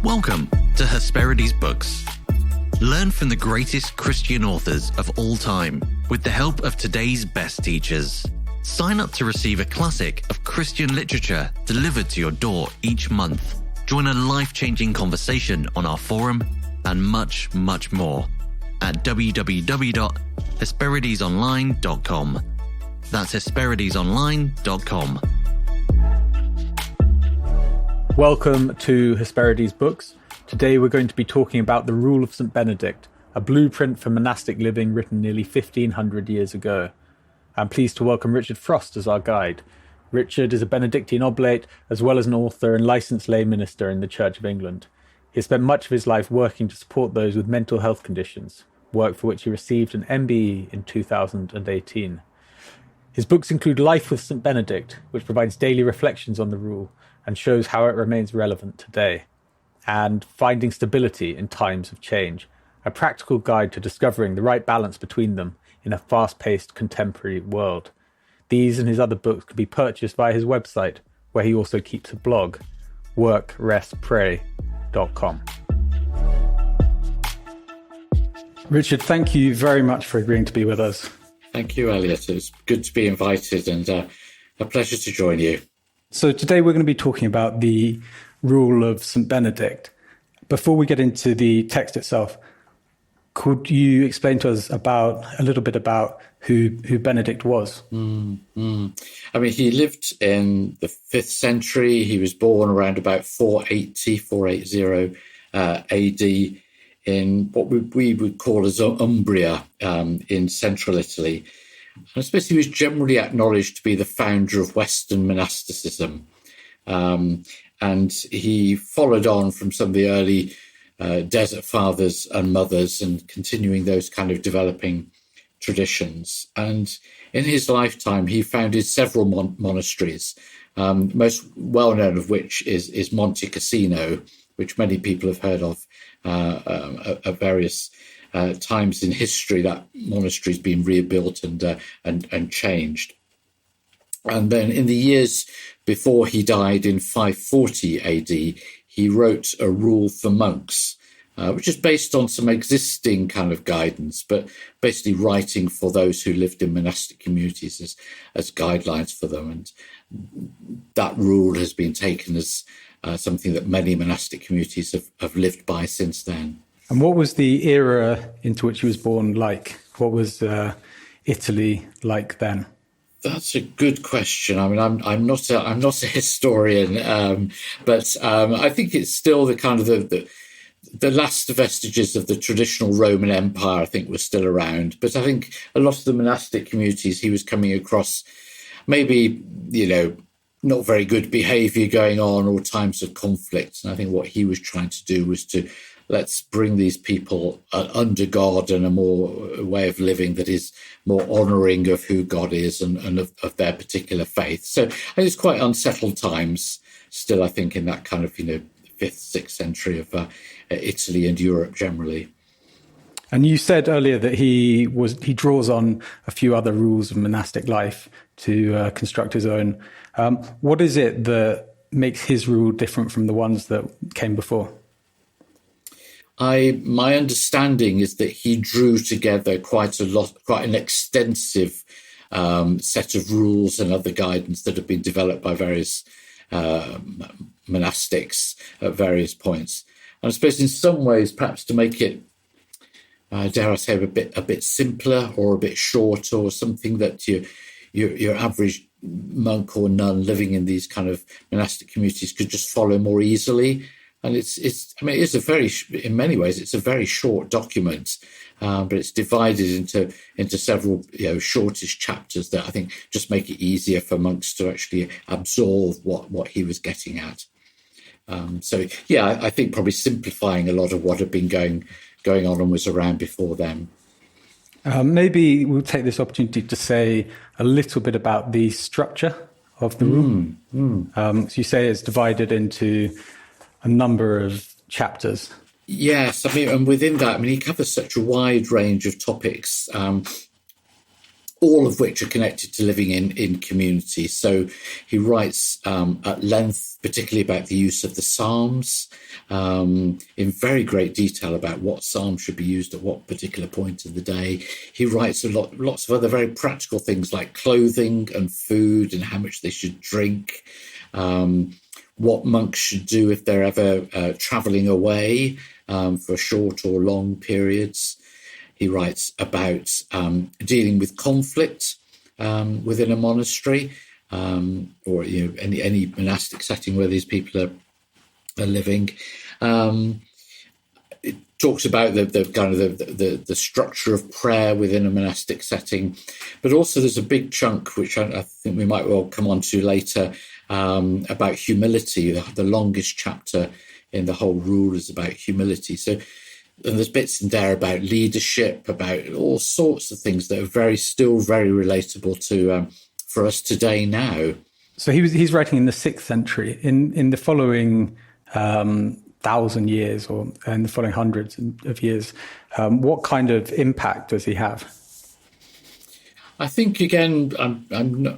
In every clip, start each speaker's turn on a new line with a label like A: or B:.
A: Welcome to Hesperides Books. Learn from the greatest Christian authors of all time with the help of today's best teachers. Sign up to receive a classic of Christian literature delivered to your door each month. Join a life-changing conversation on our forum and much, much more at www.hesperidesonline.com. That's hesperidesonline.com.
B: Welcome to Hesperides Books. Today we're going to be talking about the Rule of St Benedict, a blueprint for monastic living written nearly 1,500 years ago. I'm pleased to welcome Richard Frost as our guide. Richard is a Benedictine oblate, as well as an author and licensed lay minister in the Church of England. He has spent much of his life working to support those with mental health conditions, work for which he received an MBE in 2018. His books include Life with St Benedict, which provides daily reflections on the rule and shows how it remains relevant today, and Finding Stability in Times of Change, a practical guide to discovering the right balance between them in a fast-paced contemporary world. These and his other books can be purchased via his website, where he also keeps a blog, workrestpray.com. Richard, thank you very much for agreeing to be with us.
C: Thank you, Elliot. It's good to be invited and a pleasure to join you.
B: So today we're going to be talking about the Rule of St Benedict. Before we get into the text itself, could you explain to us a little bit about who Benedict was?
C: I mean, he lived in the 5th century. He was born around about 480 AD in what we would call as Umbria in central Italy. I suppose he was generally acknowledged to be the founder of Western monasticism. And he followed on from some of the early desert fathers and mothers and continuing those kind of developing traditions. And in his lifetime, he founded several monasteries, most well-known of which is Monte Cassino, which many people have heard of at various times in history. That monastery's been rebuilt and changed. And then in the years before he died in 540 AD, he wrote a rule for monks, which is based on some existing kind of guidance, but basically writing for those who lived in monastic communities as guidelines for them. And that rule has been taken as something that many monastic communities have lived by since then.
B: And what was the era into which he was born like? What was Italy like then?
C: That's a good question. I mean, I'm not a historian, but I think it's still the kind of the last vestiges of the traditional Roman Empire. I think was still around, but I think a lot of the monastic communities he was coming across, maybe not very good behaviour going on or times of conflict. And I think what he was trying to do was to let's bring these people under God and a way of living that is more honouring of who God is and of their particular faith. So I think it's quite unsettled times still, I think, in that kind of, 5th, 6th century of Italy and Europe generally.
B: And you said earlier that he draws on a few other rules of monastic life to construct his own. What is it that makes his rule different from the ones that came before?
C: My understanding is that he drew together quite an extensive set of rules and other guidance that have been developed by various monastics at various points. And I suppose in some ways, perhaps to make it, dare I say, a bit simpler or a bit shorter, or something that your average monk or nun living in these kind of monastic communities could just follow more easily. And in many ways, it's a very short document, but it's divided into several, shortish chapters that I think just make it easier for monks to actually absorb what he was getting at. I think probably simplifying a lot of what had been going on and was around before then.
B: Maybe we'll take this opportunity to say a little bit about the structure of the rule. So you say it's divided into a number of chapters.
C: Yes, and within that, he covers such a wide range of topics. all of which are connected to living in community. So he writes at length, particularly about the use of the Psalms, in very great detail about what psalm should be used at what particular point of the day. He writes lots of other very practical things like clothing and food and how much they should drink, what monks should do if they're ever traveling away for short or long periods. He writes about dealing with conflict within a monastery, or any monastic setting where these people are living. It talks about the kind of the structure of prayer within a monastic setting, but also there's a big chunk which I think we might well come on to later about humility. The longest chapter in the whole rule is about humility. So. And there's bits in there about leadership, about all sorts of things that are still very relatable to for us today now.
B: So he's writing in the 6th century. In the following 1,000 years, or in the following hundreds of years, what kind of impact does he have?
C: I think again,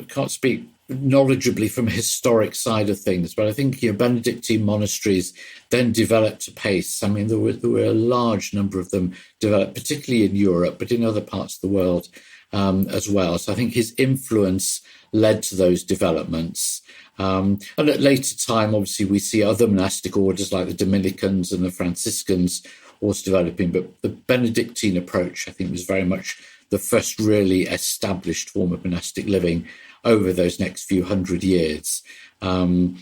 C: can't speak knowledgeably from a historic side of things, but I think Benedictine monasteries then developed apace. I mean, there were a large number of them developed, particularly in Europe, but in other parts of the world as well. So I think his influence led to those developments. And at later time, obviously, we see other monastic orders like the Dominicans and the Franciscans also developing, but the Benedictine approach, I think, was very much the first really established form of monastic living over those next few hundred years. I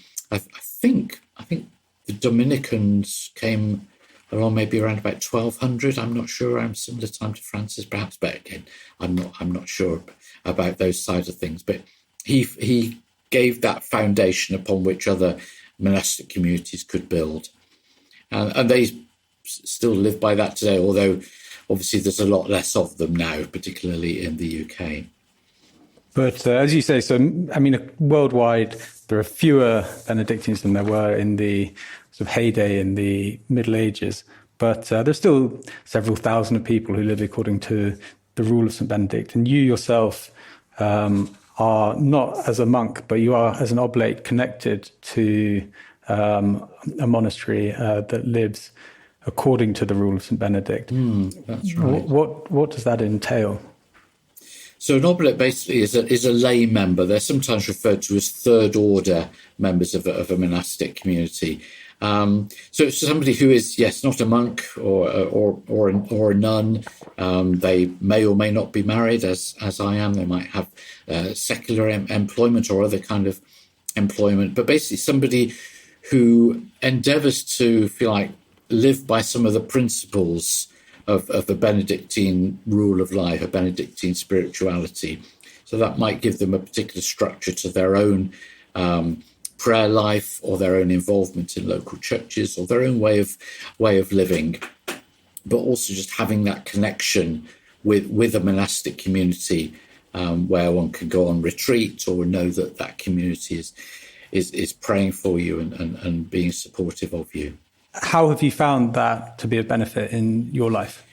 C: think the Dominicans came along maybe around about 1200. I'm not sure, around similar time to Francis, perhaps, but again, I'm not sure about those sides of things. But he gave that foundation upon which other monastic communities could build, and they still live by that today. Although obviously there's a lot less of them now, particularly in the UK.
B: But as you say, so, I mean, worldwide, there are fewer Benedictines than there were in the sort of heyday in the Middle Ages. But there's still several thousand of people who live according to the Rule of St Benedict. And you yourself are not as a monk, but you are as an oblate connected to a monastery that lives according to the Rule of St Benedict.
C: That's right.
B: What does that entail?
C: So an oblate basically is a lay member. They're sometimes referred to as third order members of a monastic community. So it's somebody who is, yes, not a monk or a nun. They may or may not be married, as I am. They might have secular employment or other kind of employment. But basically somebody who endeavours to, if you like, live by some of the principles of the Benedictine rule of life, a Benedictine spirituality. So that might give them a particular structure to their own prayer life, or their own involvement in local churches, or their own way of living, but also just having that connection with a monastic community where one can go on retreat, or know that community is praying for you and being supportive of you.
B: How have you found that to be a benefit in your life?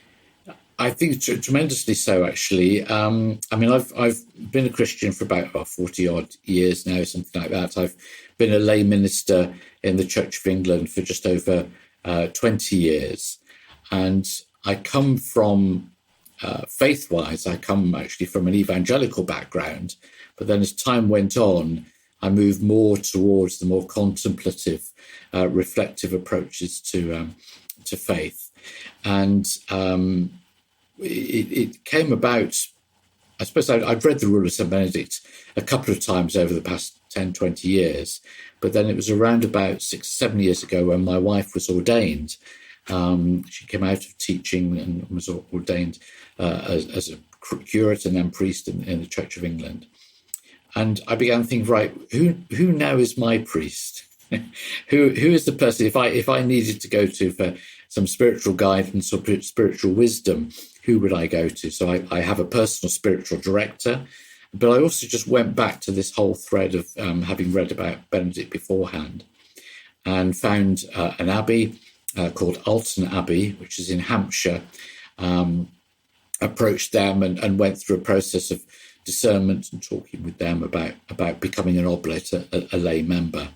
C: I think tremendously so, actually. I mean, I've been a Christian for about 40 odd years now, something like that. I've been a lay minister in the Church of England for just over 20 years. And I come from, faith-wise, I come actually from an evangelical background. But then as time went on, I moved more towards the more contemplative, reflective approaches to faith. And it came about, I suppose I'd read the Rule of St Benedict a couple of times over the past 10, 20 years. But then it was around about 6, 7 years ago when my wife was ordained. She came out of teaching and was ordained as a curate and then priest in the Church of England. And I began to think, right, who now is my priest? who is the person, if I needed to go to for some spiritual guidance or spiritual wisdom, who would I go to? So I have a personal spiritual director, but I also just went back to this whole thread of having read about Benedict beforehand, and found an abbey called Alton Abbey, which is in Hampshire, approached them and went through a process of discernment and talking with them about becoming an oblate, a lay member.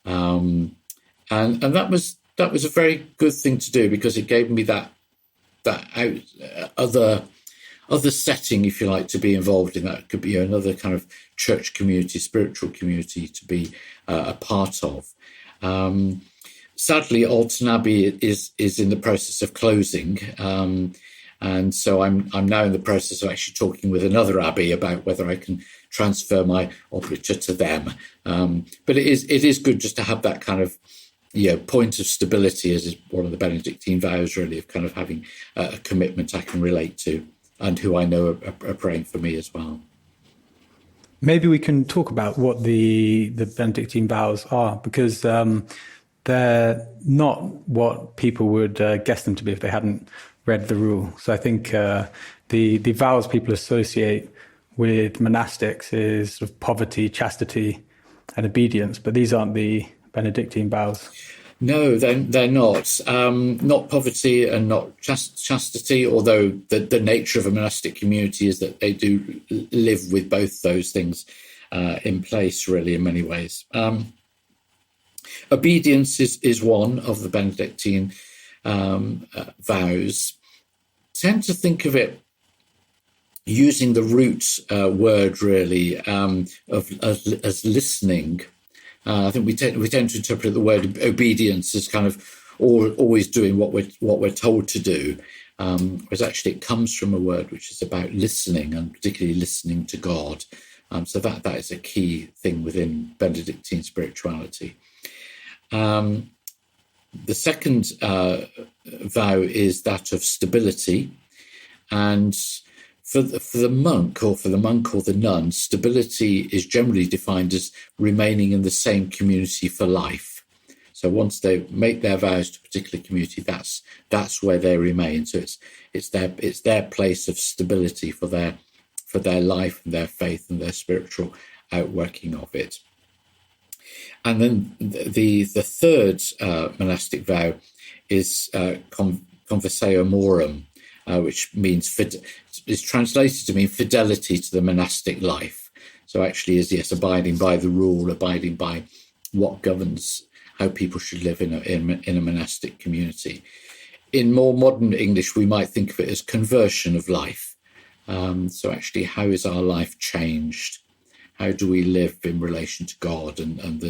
C: And that was a very good thing to do, because it gave me that other setting, if you like, to be involved in. That could be another kind of church community, spiritual community to be a part of. Sadly, Alton Abbey is in the process of closing, and so I'm now in the process of actually talking with another abbey about whether I can transfer my oblature to them. But it is good just to have that kind of point of stability, as is one of the Benedictine vows, really, of kind of having a commitment I can relate to, and who I know are praying for me as well.
B: Maybe we can talk about what the Benedictine vows are, because they're not what people would guess them to be if they hadn't read the rule. So I think the vows people associate with monastics is sort of poverty, chastity, and obedience, but these aren't the Benedictine vows.
C: No, they're not. Not poverty and not chastity, although the nature of a monastic community is that they do live with both those things in place, really, in many ways. Obedience is one of the Benedictine vows. Tend to think of it using the root word, really, as listening. I think we tend to interpret the word obedience as kind of always doing what we're told to do, whereas actually it comes from a word which is about listening, and particularly listening to God. So that is a key thing within Benedictine spirituality. The second vow is that of stability, and for the monk or the nun, stability is generally defined as remaining in the same community for life. So once they make their vows to a particular community, that's where they remain. So it's their place of stability for their life and their faith and their spiritual outworking of it. And then the third monastic vow is conversio morum, which means is translated to mean fidelity to the monastic life. So actually is abiding by the rule, abiding by what governs how people should live in a monastic community. In more modern English, we might think of it as conversion of life. So actually, how is our life changed? How do we live in relation to God and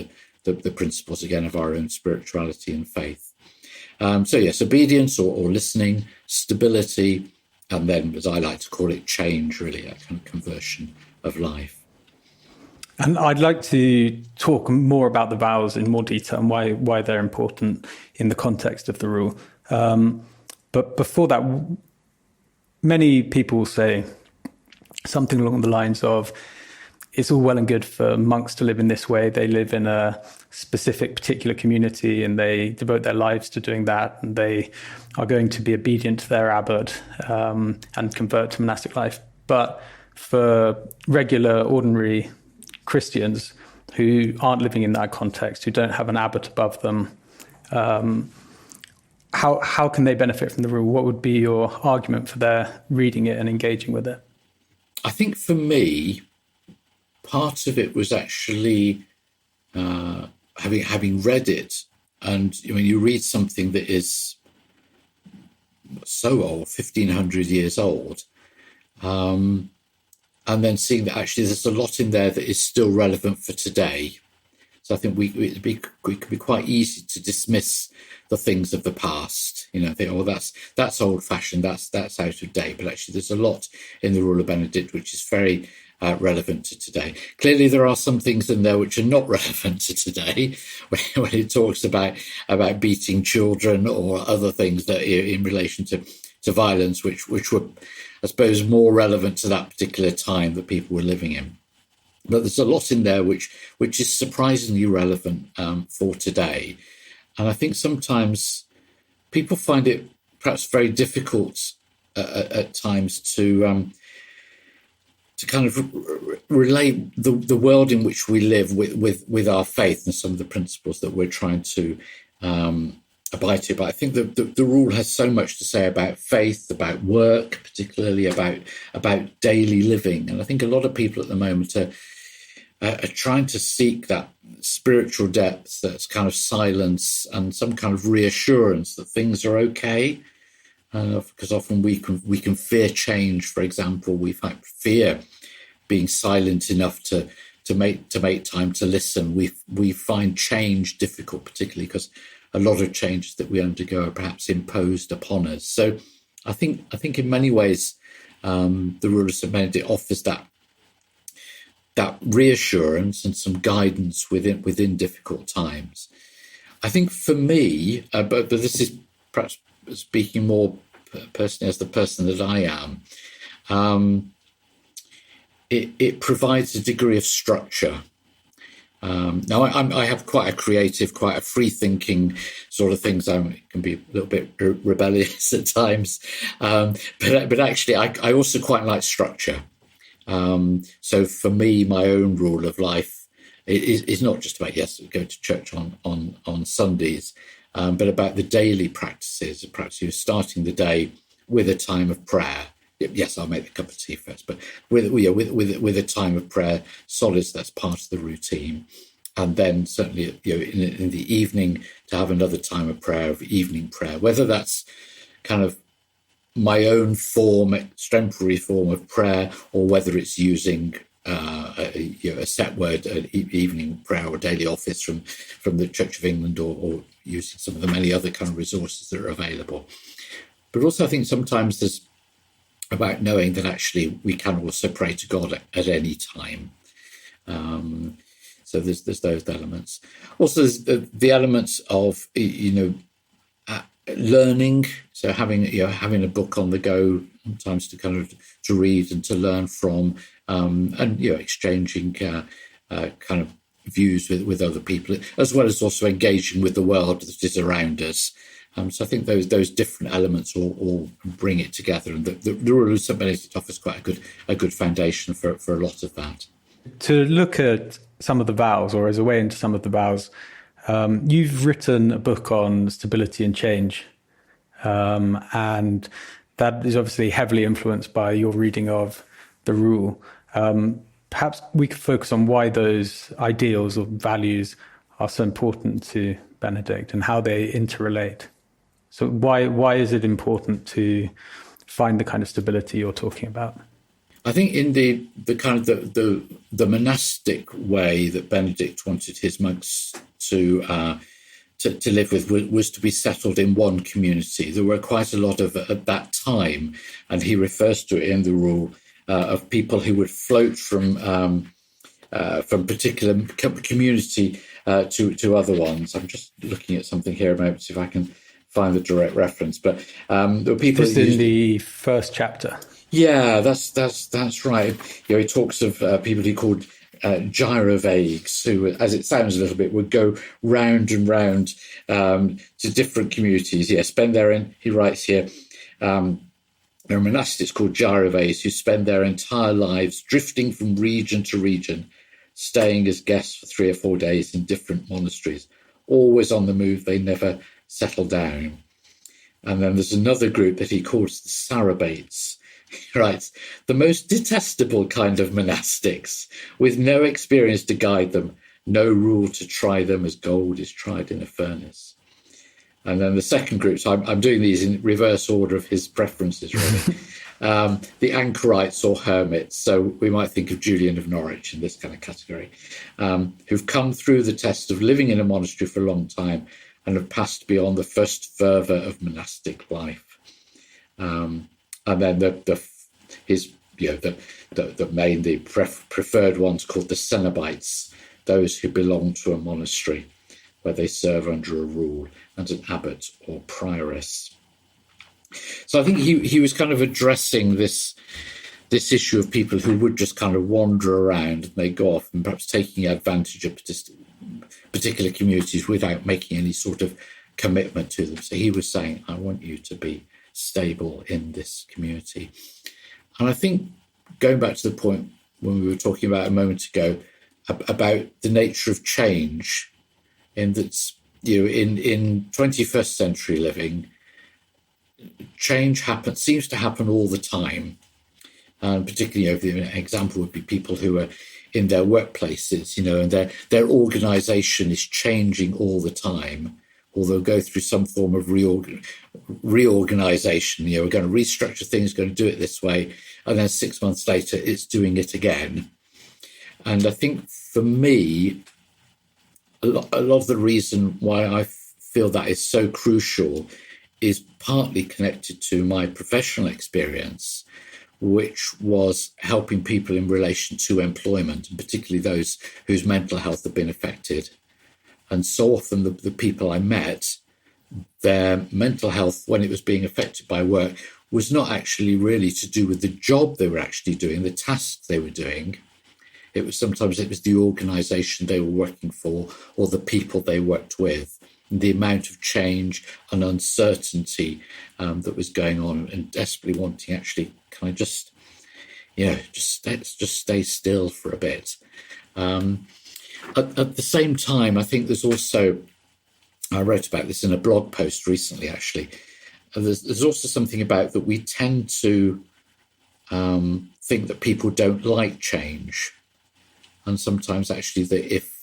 C: the principles, again, of our own spirituality and faith? So yes, obedience or listening, stability, and then, as I like to call it, change, really, that kind of conversion of life.
B: And I'd like to talk more about the vows in more detail and why they're important in the context of the rule. But before that, many people say something along the lines of, it's all well and good for monks to live in this way. They live in a specific particular community and they devote their lives to doing that. And they are going to be obedient to their abbot and convert to monastic life. But for regular, ordinary Christians who aren't living in that context, who don't have an abbot above them, how can they benefit from the rule? What would be your argument for their reading it and engaging with it?
C: I think for me, part of it was actually having read it, and when you read something that is so old, 1,500 years old, and then seeing that actually there's a lot in there that is still relevant for today. So I think it could be quite easy to dismiss the things of the past, think, oh, that's old-fashioned, that's out of date. But actually, there's a lot in the Rule of Benedict which is very relevant to today. Clearly, there are some things in there which are not relevant to today, when it talks about beating children or other things that in relation to violence, which were, I suppose, more relevant to that particular time that people were living in. But there's a lot in there which is surprisingly relevant for today. And I think sometimes people find it perhaps very difficult at times to kind of relate the world in which we live with our faith and some of the principles that we're trying to abide it. But I think the rule has so much to say about faith, about work, particularly about daily living. And I think a lot of people at the moment are trying to seek that spiritual depth, that's kind of silence and some kind of reassurance that things are okay. Because often we can fear change. For example, we fear being silent enough to make time to listen. We find change difficult, particularly because a lot of changes that we undergo are perhaps imposed upon us. So I think in many ways the Rule of St Benedict offers that reassurance and some guidance within difficult times. I think for me, but this is perhaps speaking more personally as the person that I am, it provides a degree of structure. Now, I have quite a creative, quite a free-thinking sort of things. I can be a little bit rebellious at times, but actually, I also quite like structure. So for me, my own rule of life is not just about, yes, go to church on Sundays, but about the daily practices. Perhaps you're starting the day with a time of prayer. Yes, I'll make a cup of tea first, but with a time of prayer, solace, that's part of the routine. And then certainly, in the evening, to have another time of prayer, of evening prayer, whether that's kind of my own form, extemporary form of prayer, or whether it's using a set word, an evening prayer or daily office from the Church of England, or using some of the many other kind of resources that are available. But also, I think sometimes there's about knowing that actually we can also pray to God at any time. So there's those elements. Also, there's the elements of learning. So having a book on the go, sometimes to read and to learn from, and exchanging kind of views with other people, as well as also engaging with the world that is around us. So I think those different elements all bring it together, and the Rule of St Benedict offers quite a good foundation for a lot of that.
B: To look at some of the vows, or as a way into some of the vows, you've written a book on stability and change, and that is obviously heavily influenced by your reading of the Rule. Perhaps we could focus on why those ideals or values are so important to Benedict and how they interrelate. So why is it important to find the kind of stability you're talking about?
C: I think in the kind of the monastic way that Benedict wanted his monks to live with was to be settled in one community. There were quite a lot of at that time, and he refers to it in the Rule, of people who would float from particular community to other ones. I'm just looking at something here a moment, see if I can find the direct reference. But there were people
B: just in the first chapter.
C: Yeah, that's right. He talks of people he called gyrovagues, who, as it sounds a little bit, would go round and round to different communities. Yeah, he writes here, there are monastics called gyrovagues who spend their entire lives drifting from region to region, staying as guests for 3 or 4 days in different monasteries, always on the move. They never settle down. And then there's another group that he calls the Sarabates. He writes, the most detestable kind of monastics, with no experience to guide them, no rule to try them as gold is tried in a furnace. And then the second group, so I'm doing these in reverse order of his preferences, really. The anchorites or hermits, so we might think of Julian of Norwich in this kind of category, who've come through the test of living in a monastery for a long time and have passed beyond the first fervour of monastic life. And then the preferred ones called the Cenobites, those who belong to a monastery where they serve under a rule and an abbot or prioress. So I think he was kind of addressing this issue of people who would just kind of wander around and they go off and perhaps taking advantage of particular communities without making any sort of commitment to them. So he was saying, I want you to be stable in this community. And I think going back to the point when we were talking about a moment ago about the nature of change, in that in 21st century living, change seems to happen all the time. And particularly, the example would be people who are in their workplaces, and their organisation is changing all the time, or they'll go through some form of reorganisation. We're going to restructure things, going to do it this way, and then 6 months later, it's doing it again. And I think for me, a lot of the reason why I feel that is so crucial is partly connected to my professional experience, which was helping people in relation to employment, and particularly those whose mental health had been affected. And so often the people I met, their mental health, when it was being affected by work, was not actually really to do with the job they were actually doing, the tasks they were doing. Sometimes it was the organisation they were working for, or the people they worked with, and the amount of change and uncertainty that was going on, and desperately wanting actually kind of just stay still for a bit. At the same time, I think there's also, I wrote about this in a blog post recently, actually. There's also something about that we tend to think that people don't like change. And sometimes actually that if,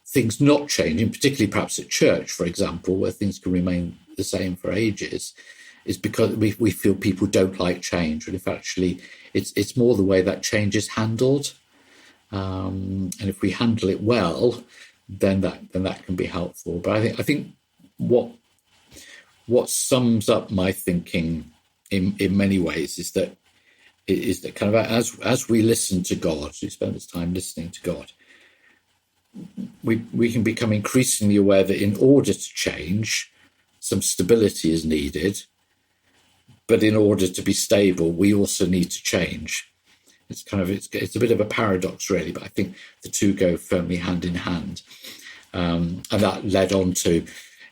C: things not changing, particularly perhaps at church, for example, where things can remain the same for ages, is because we feel people don't like change. And if actually it's more the way that change is handled. And if we handle it well, then that can be helpful. But I think what sums up my thinking in many ways is that kind of as we listen to God, we spend this time listening to God, we can become increasingly aware that in order to change, some stability is needed. But in order to be stable, we also need to change. It's a bit of a paradox, really, but I think the two go firmly hand in hand. And that led on to,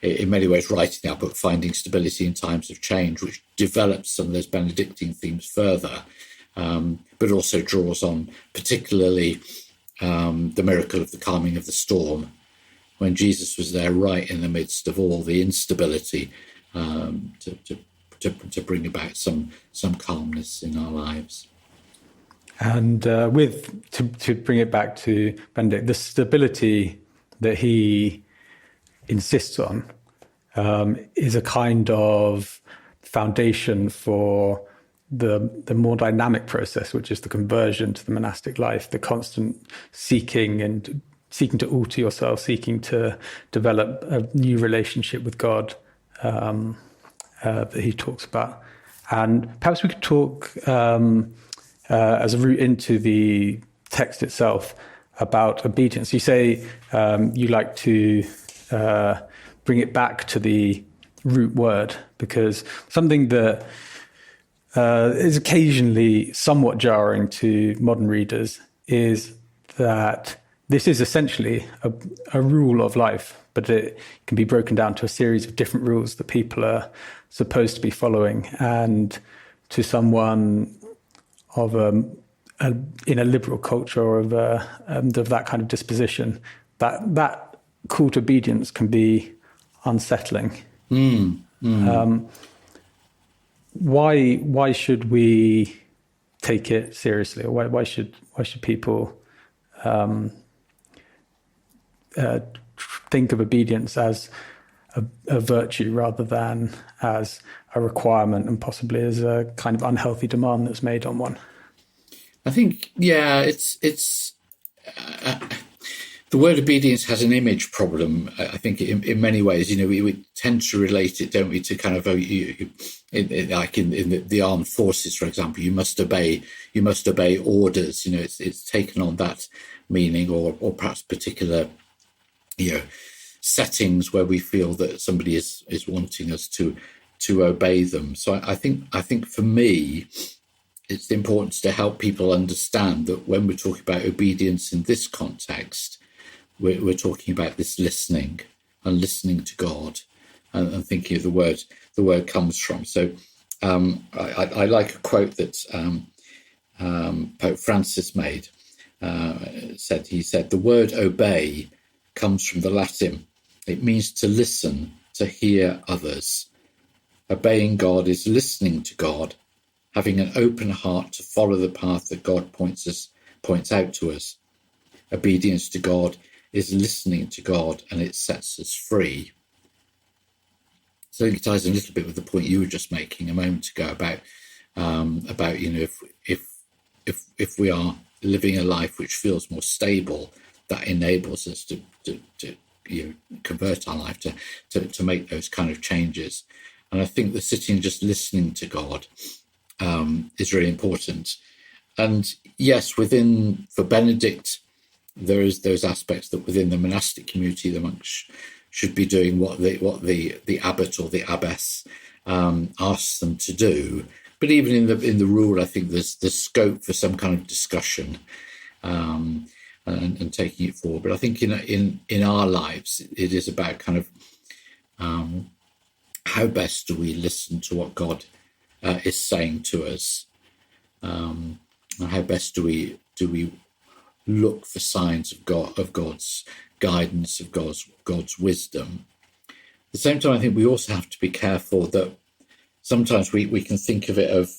C: in many ways, writing that book, Finding Stability in Times of Change, which develops some of those Benedictine themes further, but also draws on particularly the miracle of the calming of the storm, when Jesus was there right in the midst of all the instability, to bring about some calmness in our lives.
B: And to bring it back to Benedict, the stability that he insists on is a kind of foundation for the more dynamic process, which is the conversion to the monastic life, the constant seeking to alter yourself, seeking to develop a new relationship with God that he talks about. And perhaps we could talk as a route into the text itself about obedience. You say you like to bring it back to the root word, because something that is occasionally somewhat jarring to modern readers is that this is essentially a rule of life, but it can be broken down to a series of different rules that people are supposed to be following. And to someone of in a liberal culture or of that kind of disposition, that call to obedience can be unsettling. Why should we take it seriously, or why should people think of obedience as a virtue rather than as a requirement, and possibly as a kind of unhealthy demand that's made on one?
C: I think, it's the word obedience has an image problem. I think in many ways, we tend to relate it, don't we, to kind of like in the armed forces, for example, you must obey orders. It's taken on that meaning, or perhaps particular settings where we feel that somebody is wanting us to obey them. So I think for me, it's important to help people understand that when we're talking about obedience in this context, we're talking about this listening and listening to God, and thinking of the word comes from. So I like a quote that Pope Francis made. He said, "The word obey comes from the Latin. It means to listen, to hear others. Obeying God is listening to God, having an open heart to follow the path that God points out to us. Obedience to God is listening to God, and it sets us free. So it ties in a little bit with the point you were just making a moment ago about if we are living a life which feels more stable, that enables us to convert our life to make those kind of changes. And I think the sitting and just listening to God is really important. And yes, for Benedict, there is those aspects that within the monastic community, the monks should be doing what the abbot or the abbess asks them to do. But even in the rule, I think there's scope for some kind of discussion and taking it forward. But I think in our lives, it is about kind of how best do we listen to what God is saying to us, and how best do we look for signs of God's guidance, of God's wisdom. At the same time, I think we also have to be careful that sometimes we can think of it of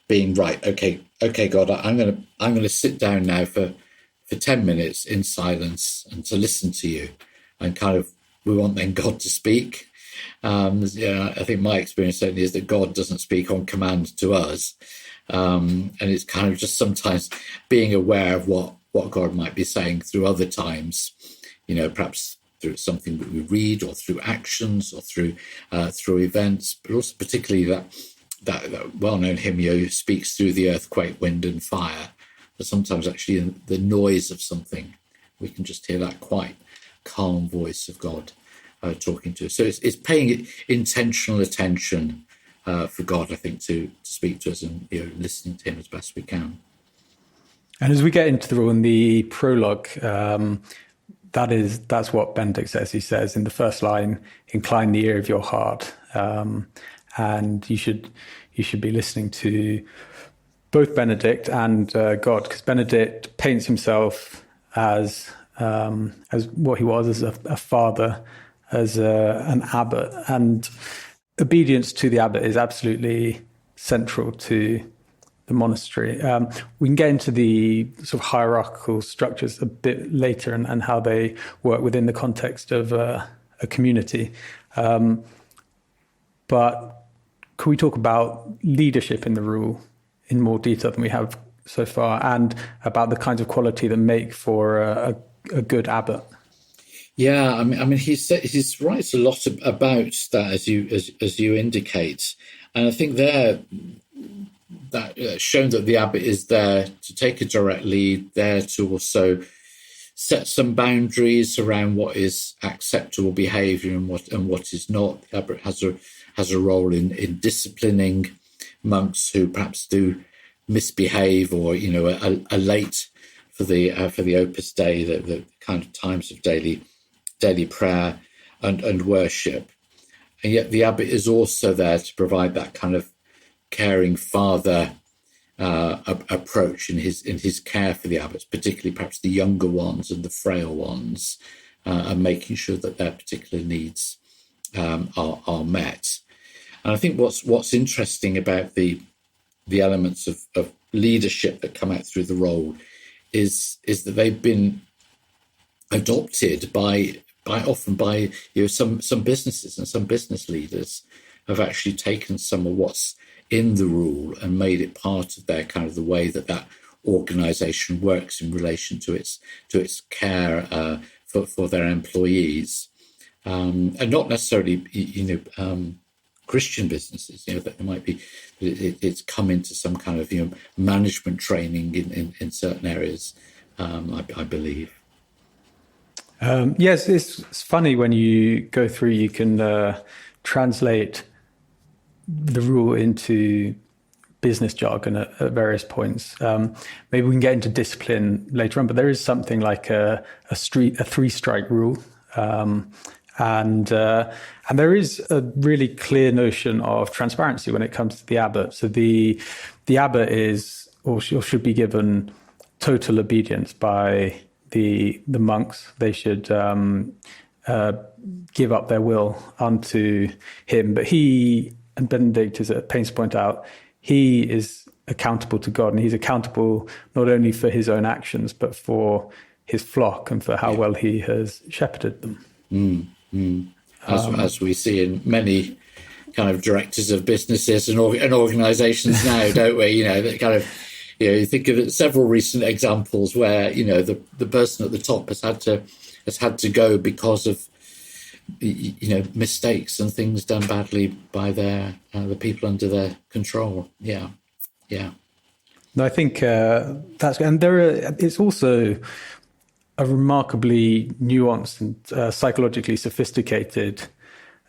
C: being right. Okay, God, I'm gonna sit down now for 10 minutes in silence and to listen to you, and kind of we want then God to speak. I think my experience certainly is that God doesn't speak on command to us. And it's kind of just sometimes being aware of what God might be saying through other times, perhaps through something that we read, or through actions, or through events, but also particularly that well-known hymn, speaks through the earthquake, wind and fire. But sometimes actually in the noise of something, we can just hear that quite calm voice of God talking to us. So it's paying intentional attention for God, I think, to speak to us, and listening to him as best we can.
B: And as we get into the rule in the prologue, that's what Benedict says. He says in the first line, "Incline the ear of your heart," and you should be listening to both Benedict and God, because Benedict paints himself as what he was, as a father, as an abbot, and obedience to the abbot is absolutely central to the monastery. We can get into the sort of hierarchical structures a bit later, and how they work within the context of a community. But could we talk about leadership in the rule in more detail than we have so far, and about the kinds of quality that make for a good abbot?
C: Yeah, I mean, he writes a lot about that, as you indicate, and I think that shown that the abbot is there to take a direct lead, there to also set some boundaries around what is acceptable behaviour and what is not. The abbot has a role in disciplining monks who perhaps do misbehave, or are late for the Opus Dei, the kind of times of daily prayer and worship. And yet the abbot is also there to provide that kind of caring father approach in his care for the abbots, particularly perhaps the younger ones and the frail ones, and making sure that their particular needs are met. And I think what's interesting about the elements of leadership that come out through the role is that they've been adopted by some businesses, and some business leaders have actually taken some of what's in the rule and made it part of their kind of the way that organization works in relation to its care for their employees, and not necessarily Christian businesses. That might be it's come into some kind of management training in certain areas, I believe.
B: Yes, it's funny when you go through, you can translate the rule into business jargon at various points. Maybe we can get into discipline later on, but there is something like a 3-strike rule. And there is a really clear notion of transparency when it comes to the abbot. So the abbot is, or should be given total obedience by the monks. They should give up their will unto him. But he, and Benedict is at pains to point out, he is accountable to God, and he's accountable not only for his own actions, but for his flock and for how well he has shepherded them.
C: As we see in many kind of directors of businesses and organizations now, don't we? That kind of, you think of several recent examples where, the person at the top has had to go because of, mistakes and things done badly by the people under their control. Yeah.
B: No, I think that's, and it's also a remarkably nuanced and psychologically sophisticated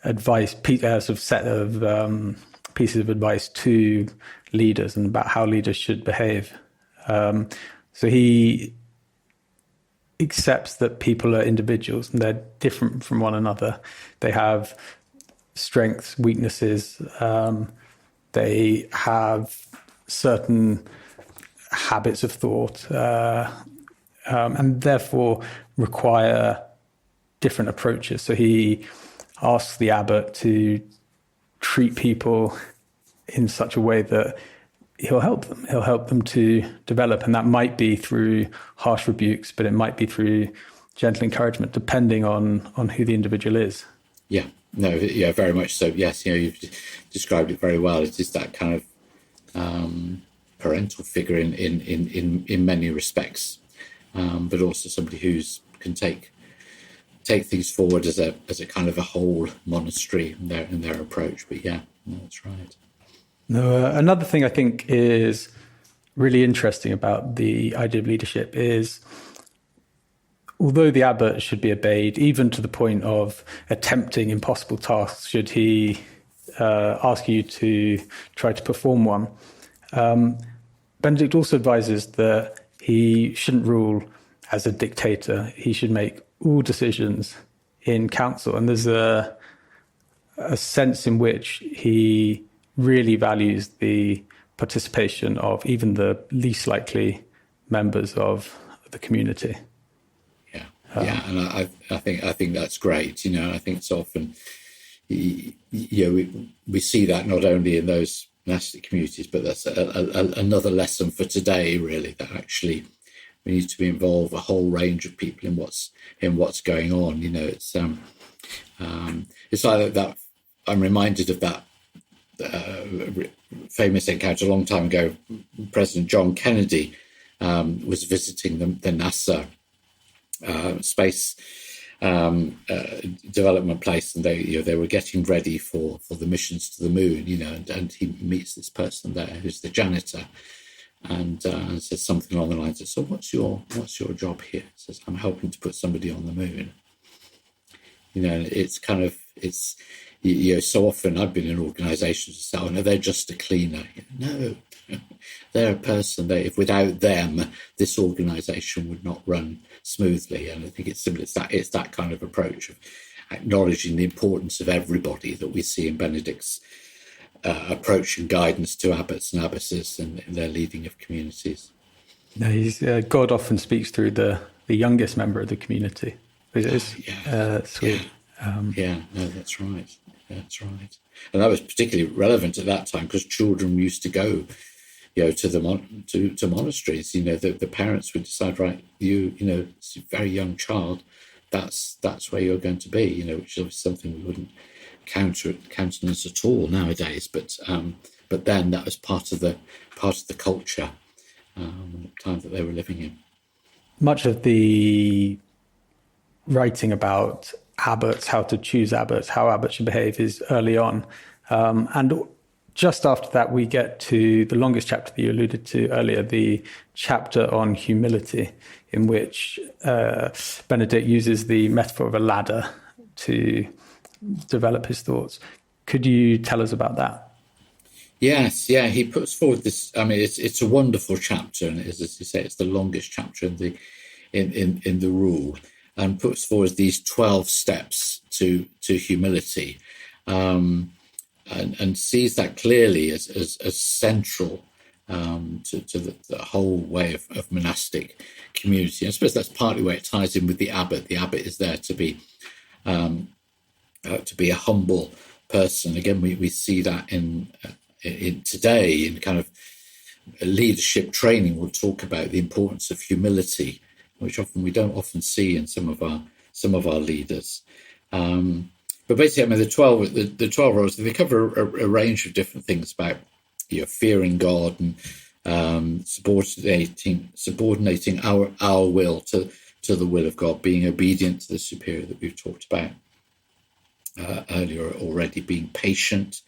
B: advice, sort of set of pieces of advice to leaders and about how leaders should behave. So he accepts that people are individuals and they're different from one another. They have strengths, weaknesses. They have certain habits of thought, and therefore require different approaches. So he asks the abbot to treat people in such a way that he'll help them. He'll help them to develop, and that might be through harsh rebukes, but it might be through gentle encouragement, depending on who the individual is.
C: Yeah, no, yeah, very much so. Yes, you've described it very well. It is that kind of parental figure in many respects, but also somebody who's can take things forward as a kind of a whole monastery in their approach. But yeah, no, that's right.
B: No, another thing I think is really interesting about the idea of leadership is, although the abbot should be obeyed, even to the point of attempting impossible tasks, should he ask you to try to perform one, Benedict also advises that he shouldn't rule as a dictator. He should make all decisions in council. And there's a sense in which he really values the participation of even the least likely members of the community.
C: Yeah, and I think that's great. I think it's often, we see that not only in those monastic communities, but that's another lesson for today, really, that actually we need to involve a whole range of people in what's going on. It's like that. I'm reminded of that famous encounter a long time ago. President John Kennedy was visiting the NASA space development place, and they were getting ready for the missions to the moon. And he meets this person there who's the janitor, and says something along the lines of, "So what's your job here?" He says, "I'm helping to put somebody on the moon." It's kind of so often I've been in organisations and say, "Oh no, they're just a cleaner." No, they're a person. If without them, this organisation would not run smoothly. And I think it's similar. It's that kind of approach of acknowledging the importance of everybody that we see in Benedict's approach and guidance to abbots and abbesses and in their leading of communities.
B: No, God often speaks through the youngest member of the community. It's sweet.
C: Yeah, no, that's right. That's right. And that was particularly relevant at that time because children used to go, to monasteries. The parents would decide, right, it's a very young child, that's where you're going to be. Which is something we wouldn't countenance at all nowadays. But then that was part of the culture, the time that they were living in.
B: Much of the writing about abbots, how to choose abbots, how abbots should behave is early on. And just after that, we get to the longest chapter that you alluded to earlier, the chapter on humility, in which Benedict uses the metaphor of a ladder to develop his thoughts. Could you tell us about that?
C: Yes, yeah, he puts forward this. I mean, it's a wonderful chapter, and as you say, it's the longest chapter in the rule, and puts forward these 12 steps to humility, and sees that clearly as central to the whole way of monastic community. And I suppose that's partly where it ties in with the abbot. The abbot is there to be a humble person. Again, we see that in today in kind of leadership training. We'll talk about the importance of humility, which we don't often see in some of our leaders. But basically, I mean, the 12 roles, they cover a range of different things about fearing God and subordinating our will to the will of God, being obedient to the superior that we've talked about earlier already, being patient,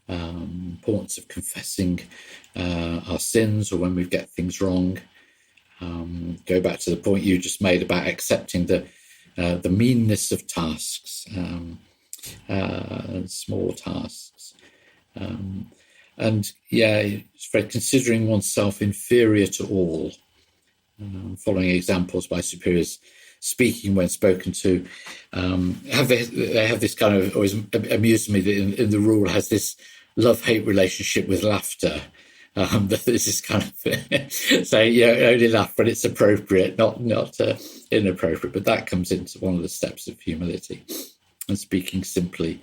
C: importance of confessing our sins or when we get things wrong. Go back to the point you just made about accepting the meanness of tasks, and small tasks. And it's very considering oneself inferior to all, following examples by superiors, speaking when spoken to. They have this kind of, always amused me that in the rule has this love-hate relationship with laughter. That there's this kind of saying, only laugh when it's appropriate, not inappropriate. But that comes into one of the steps of humility, and speaking simply,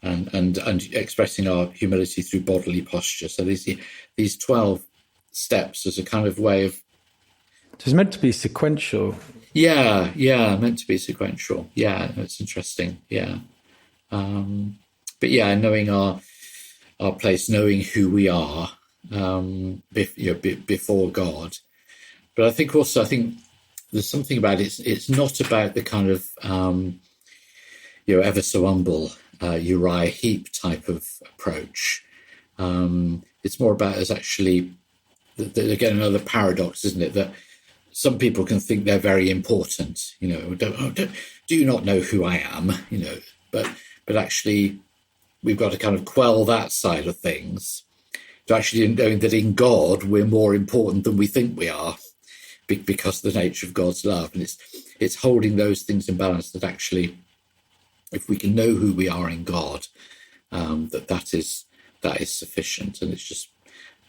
C: and expressing our humility through bodily posture. So these 12 steps as a kind of way of.
B: So it's meant to be sequential.
C: Yeah, meant to be sequential. Yeah, it's interesting. Yeah, but knowing our place, knowing who we are. Before God. But I think there's something about it. It's not about the kind of ever so humble Uriah Heep type of approach. It's more about us actually. Again, another paradox, isn't it? That some people can think they're very important. Do you not know who I am? But actually, we've got to kind of quell that side of things. To actually knowing that in God we're more important than we think we are, because of the nature of God's love, and it's holding those things in balance. That actually, if we can know who we are in God, that is sufficient, and it's just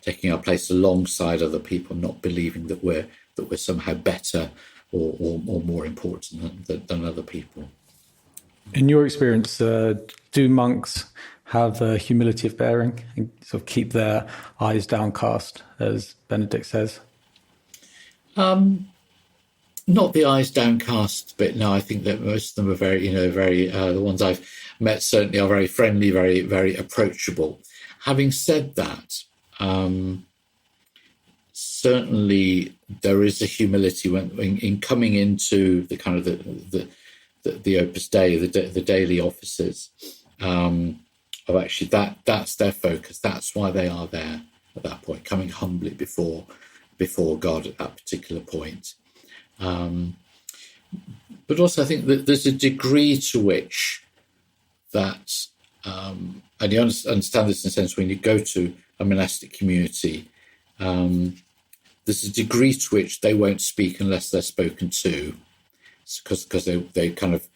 C: taking our place alongside other people, not believing that we're somehow better or more important than other people.
B: In your experience, do monks have a humility of bearing and sort of keep their eyes downcast, as Benedict says?
C: Not the eyes downcast bit. No, I think that most of them are very, the ones I've met certainly are very friendly, very, very approachable. Having said that, certainly there is a humility when in coming into the kind of the Opus Dei, the daily offices. Of actually that's their focus. That's why they are there at that point, coming humbly before God at that particular point. But also I think that there's a degree to which that, and you understand this in a sense when you go to a monastic community, there's a degree to which they won't speak unless they're spoken to, because they kind of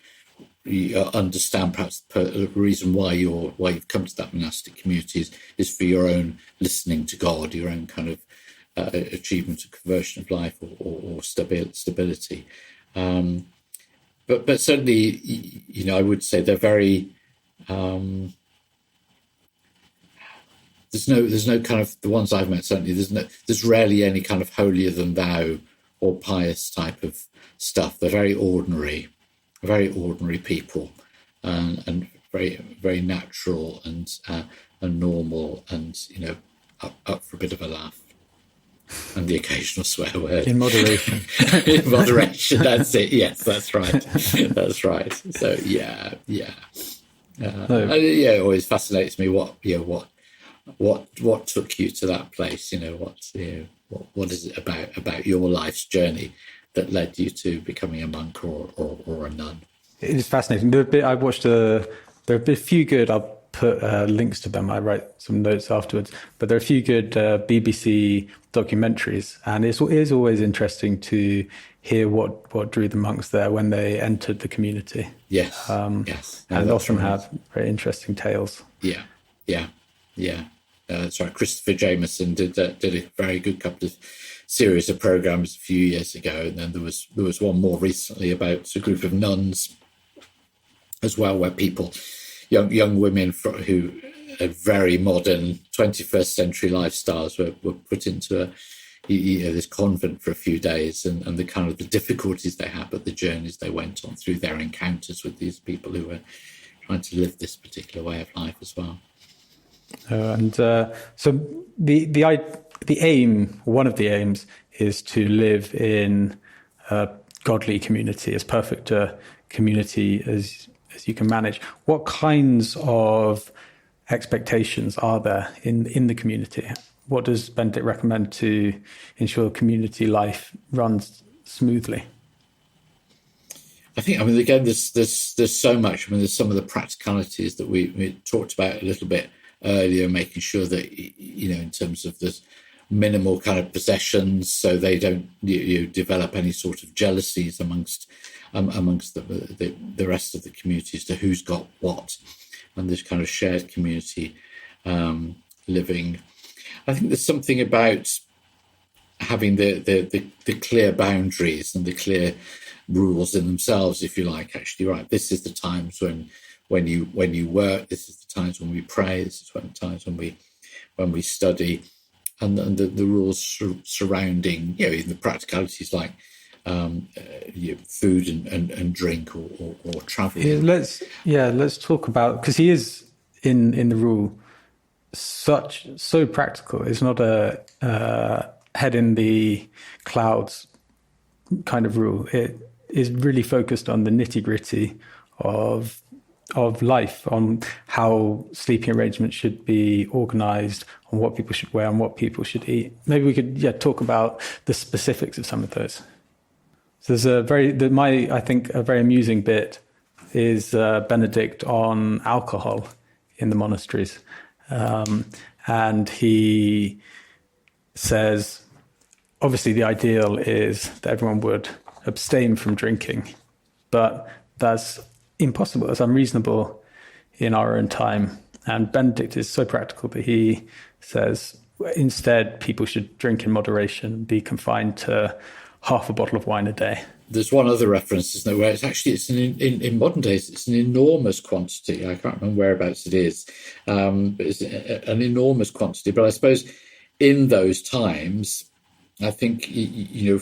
C: understand perhaps the reason why you've come to that monastic community is for your own listening to God, your own kind of achievement of conversion of life or stability. But certainly, I would say they're very. There's no kind of, the ones I've met certainly there's rarely any kind of holier than thou or pious type of stuff. They're very ordinary people, and very, very natural and normal, and up for a bit of a laugh and the occasional swear word
B: in moderation.
C: In moderation, that's it. Yes, that's right. That's right. So yeah. It always fascinates me what took you to that place. What is it about your life's journey that led you to becoming a monk or a nun?
B: It is fascinating. I watched there are a few good. I'll put links to them. I write some notes afterwards. But there are a few good BBC documentaries, and it is always interesting to hear what drew the monks there when they entered the community.
C: Yes, yes,
B: and often have very interesting tales.
C: Yeah. Christopher Jameson did a very good couple of series of programs a few years ago, and then there was one more recently about a group of nuns as well, where people, young women who had very modern 21st century lifestyles were put into this convent for a few days, and the kind of the difficulties they had, but the journeys they went on through their encounters with these people who were trying to live this particular way of life as well.
B: So the aim, one of the aims, is to live in a godly community, as perfect a community as you can manage. What kinds of expectations are there in the community? What does Benedict recommend to ensure community life runs smoothly?
C: I think, again, there's so much. There's some of the practicalities that we talked about a little bit earlier, making sure that, in terms of this minimal kind of possessions, so they don't develop any sort of jealousies amongst the rest of the community as to who's got what, and this kind of shared community living. I think there's something about having the clear boundaries and the clear rules in themselves, if you like. Actually, right, this is the times when you work. This is the times when we pray. This is the times when we study, and the rules surrounding even the practicalities like food and drink or travel.
B: Let's talk about, because he is in the rule so practical. It's not a head in the clouds kind of rule. It is really focused on the nitty-gritty of life, on how sleeping arrangements should be organized, on what people should wear, and what people should eat. Maybe we could talk about the specifics of some of those. So there's a very amusing bit is Benedict on alcohol in the monasteries. And he says, obviously the ideal is that everyone would abstain from drinking, but that's impossible. It's unreasonable in our own time. And Benedict is so practical that he says instead people should drink in moderation and be confined to half a bottle of wine a day. There's
C: one other reference, isn't there, where in modern days, it's an enormous quantity. I can't remember whereabouts it is, but it's an enormous quantity. But I suppose in those times, I think, the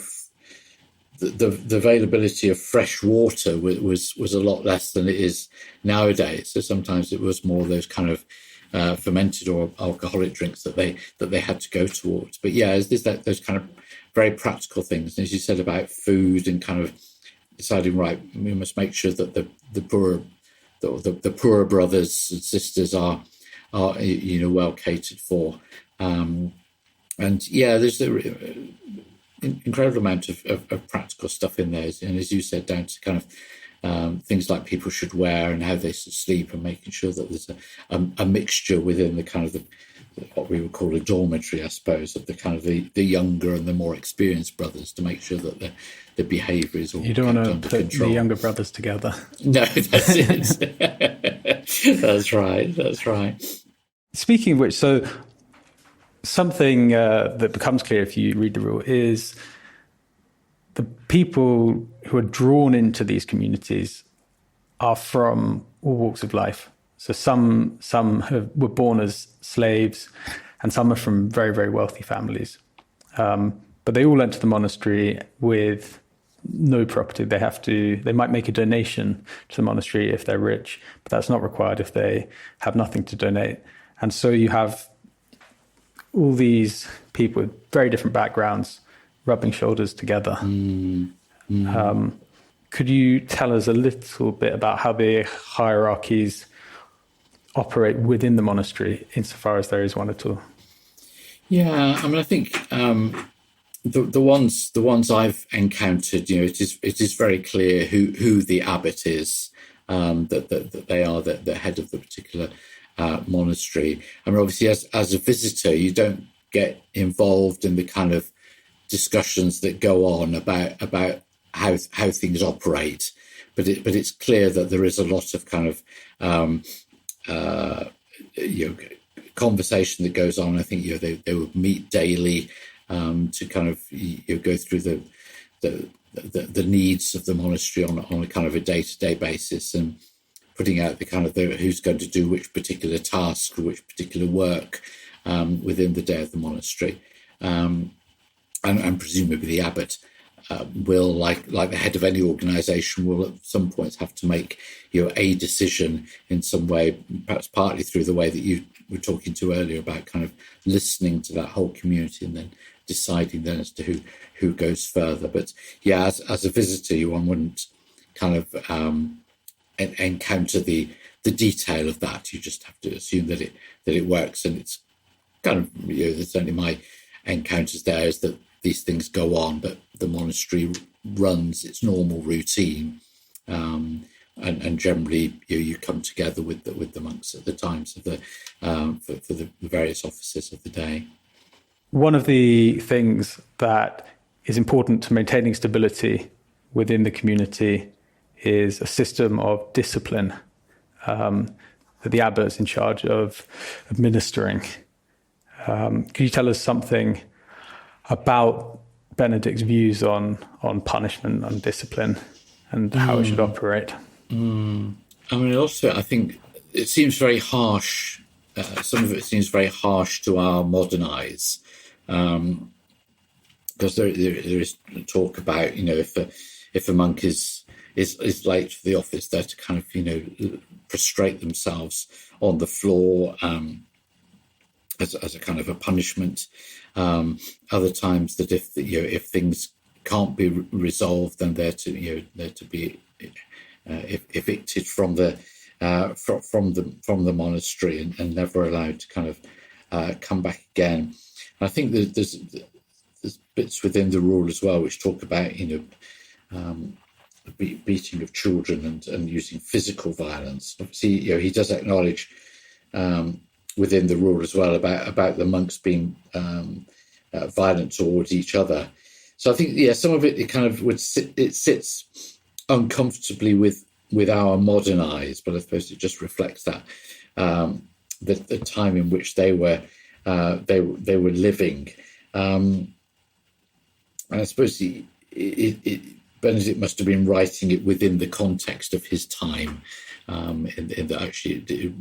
C: availability of fresh water was a lot less than it is nowadays. So sometimes it was more those kind of fermented or alcoholic drinks that they had to go towards. But there's those kind of very practical things, as you said, about food and kind of deciding, right, we must make sure that the poorer brothers and sisters are well catered for, and there's an incredible amount of practical stuff in there, and as you said, down to kind of things like people should wear and how they should sleep, and making sure that there's a mixture within the kind of what we would call a dormitory, I suppose, of the kind of the younger and the more experienced brothers, to make sure that the behaviour is all
B: you don't want to put
C: control.
B: The younger brothers together.
C: No, that's it. That's right.
B: Speaking of which, so something that becomes clear if you read the rule is the people who are drawn into these communities are from all walks of life. So some were born as slaves, and some are from very, very wealthy families. But they all enter the monastery with no property. They might make a donation to the monastery if they're rich, but that's not required if they have nothing to donate. And so you have all these people with very different backgrounds rubbing shoulders together. Could you tell us a little bit about how the hierarchies operate within the monastery, insofar as there is one at all?
C: I think the ones I've encountered, it is very clear who the abbot is, that they are the head of the particular monastery. Obviously, as a visitor, you don't get involved in the kind of discussions that go on about how things operate, but it's clear that there is a lot of kind of conversation that goes on. I think they would meet daily to kind of go through the needs of the monastery on a kind of a day-to-day basis, and putting out the kind of who's going to do which particular task or which particular work within the day of the monastery, and presumably the abbot will, like the head of any organisation, will at some point have to make a decision in some way, perhaps partly through the way that you were talking to earlier about kind of listening to that whole community and then deciding then as to who goes further. But yeah, as a visitor, one wouldn't kind of encounter the detail of that. You just have to assume that it works, and it's kind of certainly my encounters there is that these things go on, but the monastery runs its normal routine, and generally you come together with the monks at the times of for the various offices of the day.
B: One of the things that is important to maintaining stability within the community is a system of discipline that the abbot is in charge of administering. Could you tell us something about Benedict's views on punishment and discipline and how it should operate?
C: I mean, also, I think it seems very harsh. Some of it seems very harsh to our modern eyes, because there is talk about if a monk is late for the office, they're to kind of prostrate themselves on the floor as a kind of a punishment. Other times that if things can't be resolved, then they're to be evicted from the monastery and never allowed to kind of come back again. And I think that there's bits within the rule as well which talk about beating of children and using physical violence. Obviously, he does acknowledge within the rule as well about the monks being violent towards each other. So I think some of it kind of sits uncomfortably with our modern eyes, but I suppose it just reflects that the time in which they were living, and I suppose Benedict must have been writing it within the context of his time, in that actually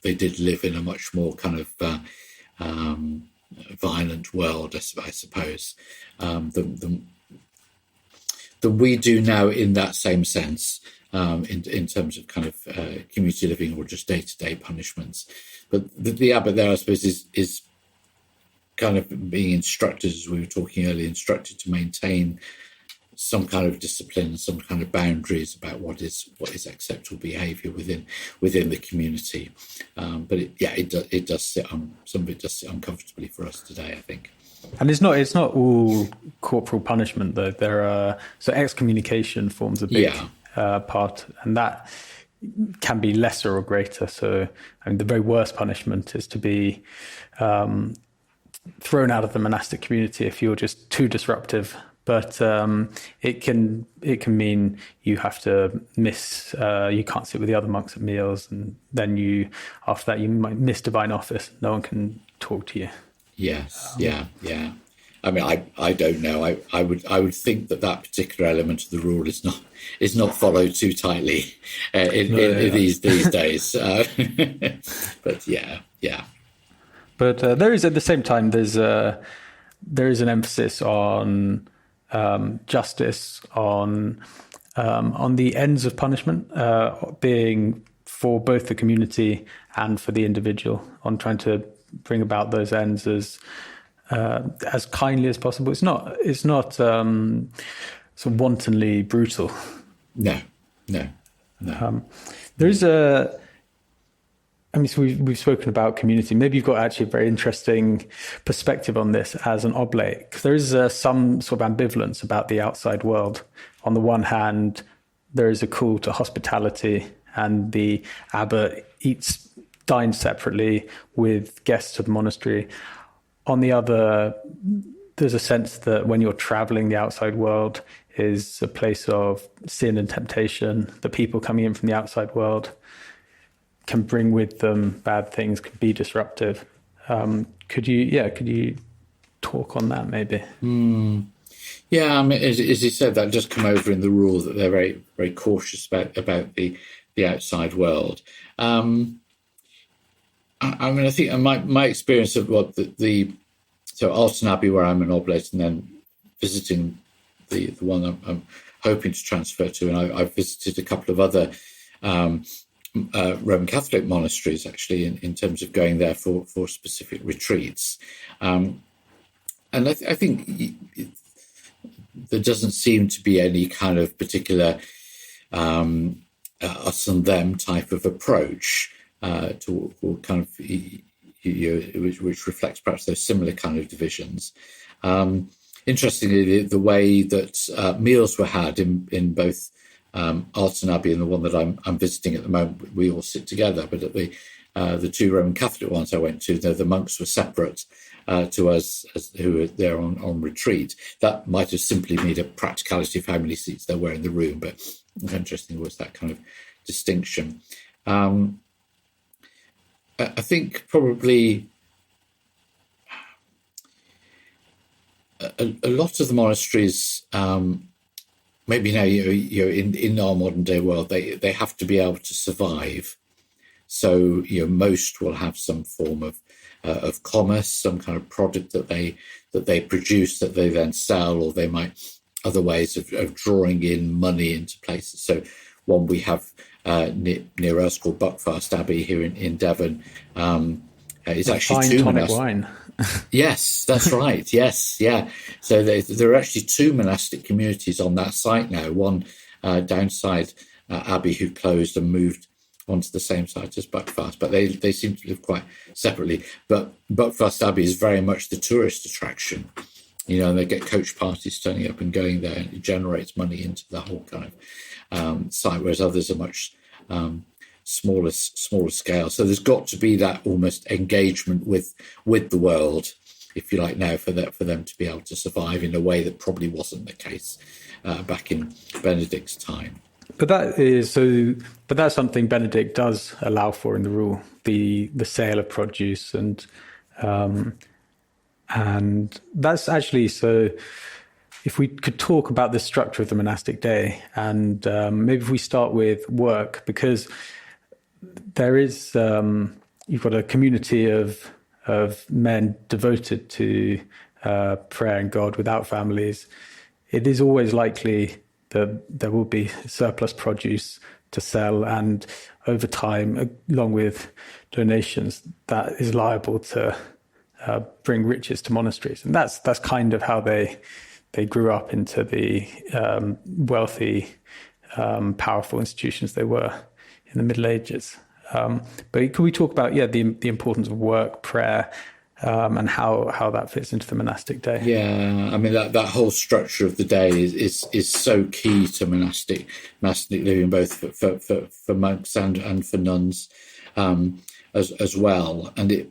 C: they did live in a much more kind of violent world, I suppose, than we do now in that same sense, in terms of kind of community living or just day-to-day punishments. But the abbot there, I suppose, is kind of being instructed, as we were talking earlier, instructed to maintain some kind of discipline, some kind of boundaries about what is acceptable behaviour within the community. But it does sit on, some of it does sit uncomfortably for us today, I think.
B: And it's not all corporal punishment though. There are excommunication forms a big part, and that can be lesser or greater. So the very worst punishment is to be thrown out of the monastic community if you're just too disruptive. But it can mean you have to miss, you can't sit with the other monks at meals, and then after that you might miss divine office. No one can talk to you.
C: Yes, yeah. I mean, I don't know. I would think that particular element of the rule is not followed too tightly in these days. But yeah.
B: But there is, at the same time, there is an emphasis on justice, on the ends of punishment being for both the community and for the individual, on trying to bring about those ends as kindly as possible. It's not sort of wantonly brutal.
C: No.
B: There is so we've spoken about community. Maybe you've got actually a very interesting perspective on this as an oblate, because there is some sort of ambivalence about the outside world. On the one hand, there is a call to hospitality, and the abbot dines separately with guests of the monastery. On the other, there's a sense that when you're traveling, the outside world is a place of sin and temptation, the people coming in from the outside world. can bring with them bad things, can be disruptive. Could you talk on that maybe?
C: Yeah, I mean, as you said, that does come over in the rule that they're very, very cautious about the outside world. I mean, I think my experience of what so Alton Abbey, where I'm an oblate, and then visiting the one I'm hoping to transfer to, and I've visited a couple of other Roman Catholic monasteries, actually, in terms of going there for specific retreats. And I think there doesn't seem to be any kind of particular us and them type of approach to kind of, which reflects perhaps those similar kind of divisions. Interestingly, the way that meals were had in both Alton Abbey and the one that I'm visiting at the moment, we all sit together. But at the two Roman Catholic ones I went to, the monks were separate to us who were there on retreat. That might have simply made a practicality of how many seats there were in the room, but interesting was that kind of distinction. I think probably a lot of the monasteries, maybe now in our modern day world, they have to be able to survive. So most will have some form of commerce, some kind of product that they produce that they then sell, or they might other ways of drawing in money into places. So one we have near us called Buckfast Abbey here in Devon. It's actually two
B: tonic wine.
C: Yes, that's right. Yes, yeah. So there are actually two monastic communities on that site now. One downside Abbey who closed and moved onto the same site as Buckfast, but they seem to live quite separately. But Buckfast Abbey is very much the tourist attraction, and they get coach parties turning up and going there, and it generates money into the whole kind of site, whereas others are much smaller scale. So there's got to be that almost engagement with the world, if you like, now for them to be able to survive in a way that probably wasn't the case back in Benedict's time.
B: But that's something Benedict does allow for in the rule, the sale of produce, and that's actually, so if we could talk about the structure of the monastic day, and maybe if we start with work, because there is you've got a community of men devoted to prayer and God without families. It is always likely that there will be surplus produce to sell, and over time, along with donations, that is liable to bring riches to monasteries. And that's kind of how they grew up into the wealthy, powerful institutions they were in the Middle Ages. But could we talk about the importance of work, prayer, and how that fits into the monastic day?
C: Yeah, I mean that whole structure of the day is so key to monastic living, both for monks and for nuns as well. And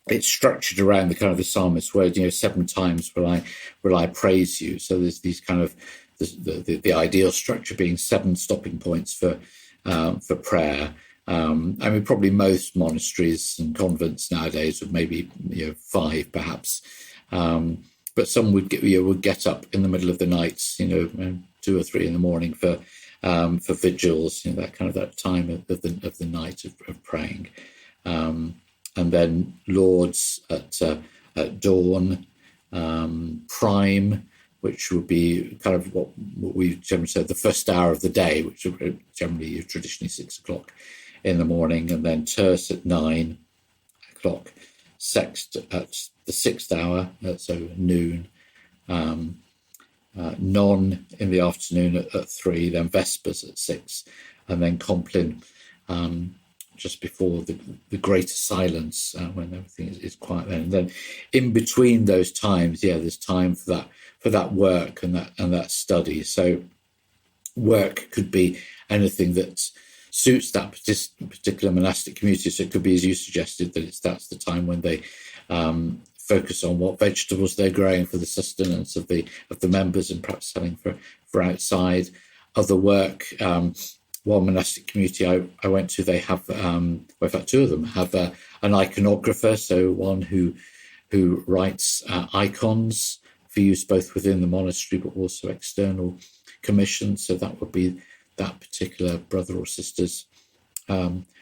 C: it's structured around the kind of the psalmist's word. 7 times will I praise you. So there's these kind of the ideal structure being 7 stopping points for prayer. I mean, probably most monasteries and convents nowadays would maybe 5 perhaps, but some would get up in the middle of the night, 2 or 3 in the morning for vigils, that time of the night of praying, and then Lauds at dawn, prime, which would be kind of what we generally said the first hour of the day, which generally traditionally 6 o'clock in the morning, and then terce at 9 o'clock, sext at the 6th hour, so noon, non in the afternoon at 3, then vespers at 6, and then compline just before the greater silence, when everything is quiet then. And then in between those times, there's time for that work and that study. So work could be anything that suits that particular monastic community. So it could be, as you suggested, that's the time when they focus on what vegetables they're growing for the sustenance of the members, and perhaps selling for outside. Other work one monastic community I went to, they have, in fact, two of them have an iconographer, so one who writes icons for use both within the monastery but also external commissions. So that would be that particular brother or sister's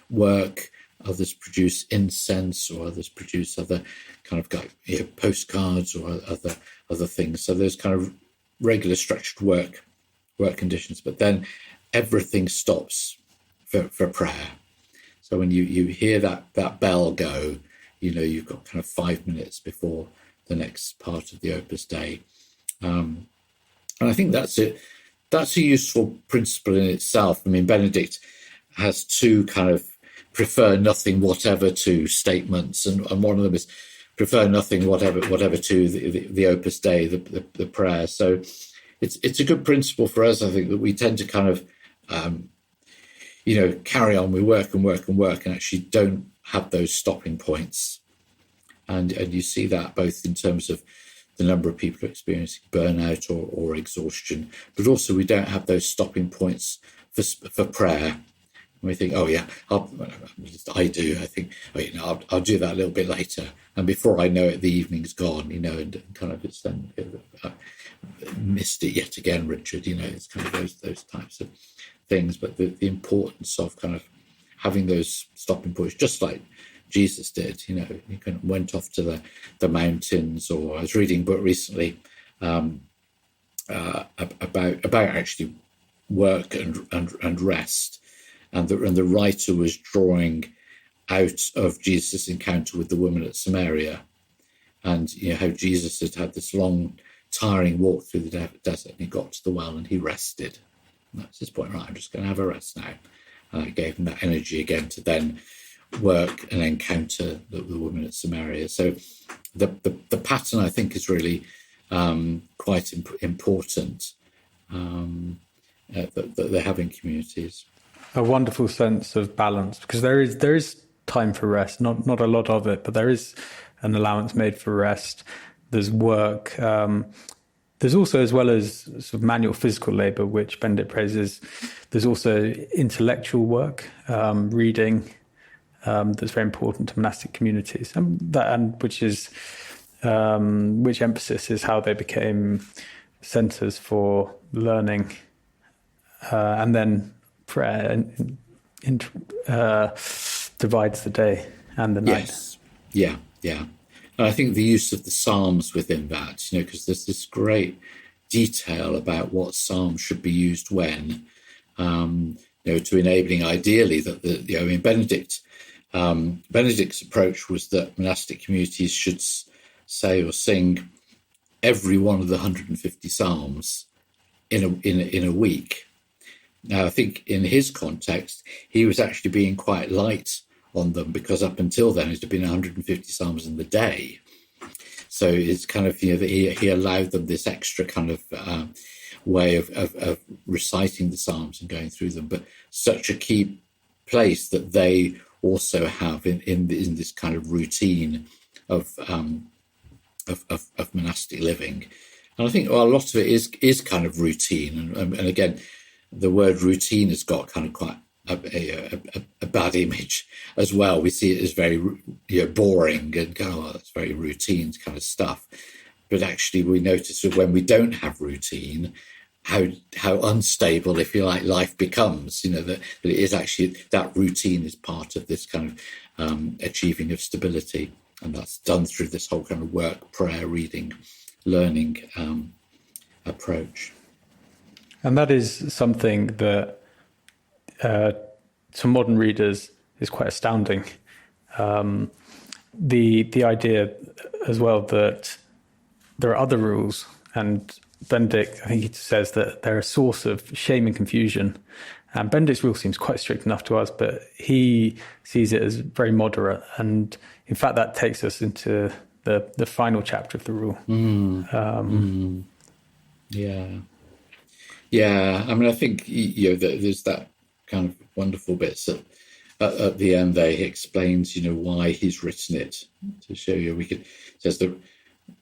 C: work. Others produce incense, or others produce other kind of postcards or other things. So there's kind of regular structured work conditions, but then everything stops for prayer. So when you hear that bell go, you've got kind of 5 minutes before the next part of the Opus Dei. And I think that's it. That's a useful principle in itself. I mean, Benedict has two kind of prefer nothing whatever to statements, and one of them is prefer nothing whatever to the Opus Dei, the prayer. So it's a good principle for us, I think, that we tend to kind of carry on. We work and actually don't have those stopping points, and you see that both in terms of the number of people experiencing burnout or exhaustion, but also we don't have those stopping points for prayer. We think, oh yeah, I do. I think, I'll do that a little bit later, and before I know it, the evening's gone. And kind of it's then missed it yet again, Richard. It's kind of those types of things. But the importance of kind of having those stopping points, just like Jesus did. He kind of went off to the mountains. Or I was reading a book recently about actually work and rest. And the writer was drawing out of Jesus' encounter with the woman at Samaria, and how Jesus had this long, tiring walk through the desert, and he got to the well and he rested. And that's his point. Right, I'm just going to have a rest now. And it gave him that energy again to then work and encounter the woman at Samaria. So the pattern, I think, is really quite important that they have in communities.
B: A wonderful sense of balance, because there is time for rest, not a lot of it, but there is an allowance made for rest. There's work. There's also, as well as sort of manual physical labor, which Benedict praises, there's also intellectual work, reading, that's very important to monastic communities, which emphasis is how they became centers for learning, and then prayer divides the day and the night.
C: Yes, yeah. And I think the use of the Psalms within that, because there's this great detail about what Psalms should be used when, to enabling ideally that Benedict's approach was that monastic communities should say or sing every one of the 150 Psalms in a week. Now, I think in his context, he was actually being quite light on them, because up until then it had been 150 Psalms in the day. So it's kind of, that he allowed them this extra kind of way of reciting the Psalms and going through them, but such a key place that they also have in this kind of routine of monastic living. And I think a lot of it is kind of routine, and again, the word routine has got kind of quite a bad image as well. We see it as very boring and go, that's very routine kind of stuff. But actually, we notice that when we don't have routine, how unstable, if you like, life becomes. That it is actually, that routine is part of this kind of achieving of stability, and that's done through this whole kind of work, prayer, reading, learning approach.
B: And that is something that to modern readers is quite astounding. The idea as well that there are other rules, and Benedict, I think he says that they're a source of shame and confusion. And Benedict's rule seems quite strict enough to us, but he sees it as very moderate. And in fact, that takes us into the final chapter of the rule.
C: Yeah. I mean, I think there's that kind of wonderful bits at the end there. He explains, why he's written it, to show you. It says the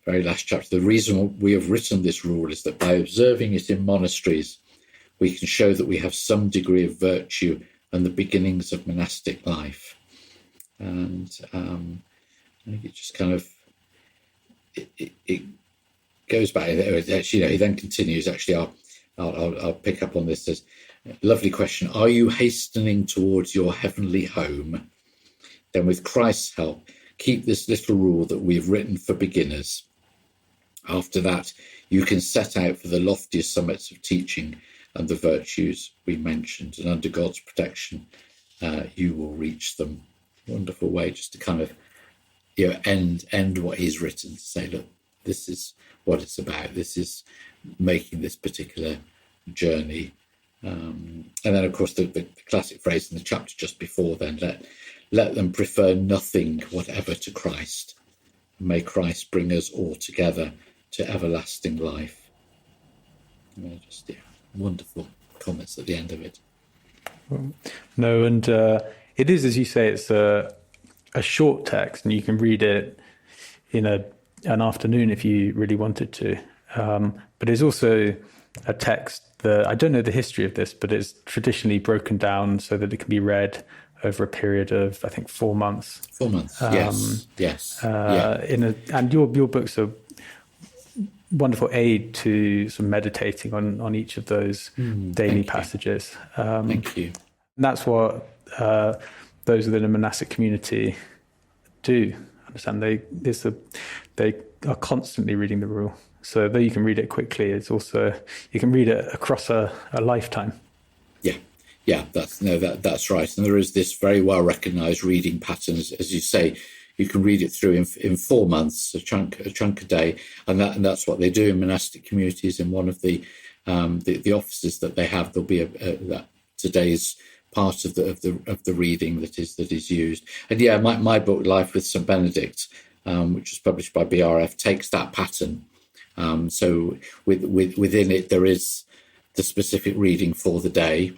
C: very last chapter, the reason we have written this rule is that by observing it in monasteries, we can show that we have some degree of virtue and the beginnings of monastic life. And I think it just kind of, it goes back. Actually, he then continues. Actually, I'll pick up on this. As lovely question. Are you hastening towards your heavenly home? Then with Christ's help, keep this little rule that we've written for beginners. After that, you can set out for the loftier summits of teaching and the virtues we mentioned, and under God's protection, you will reach them. Wonderful way just to kind of, end what he's written, to say, look, this is what it's about. This is making this particular journey. And then, of course, the classic phrase in the chapter just before then, let them prefer nothing whatever to Christ. May Christ bring us all together to everlasting life. Wonderful comments at the end of it.
B: No, and it is, as you say, it's a short text, and you can read it in an afternoon if you really wanted to. But it's also a text that, I don't know the history of this, but it's traditionally broken down so that it can be read over a period of, I think, 4 months.
C: 4 months, yes.
B: And your books are wonderful aid to sort of meditating on each of those daily passages.
C: Thank you.
B: And that's what those within a monastic community do. Understand they are constantly reading the rule. So though you can read it quickly, it's also you can read it across a lifetime.
C: Yeah, that's right. And there is this very well recognised reading pattern, as you say. You can read it through in 4 months, a chunk a day, and that's what they do in monastic communities. In one of the offices that they have, there'll be that today's part of the reading that is used. And my book Life with St Benedict, which was published by BRF, takes that pattern. So within it there is the specific reading for the day.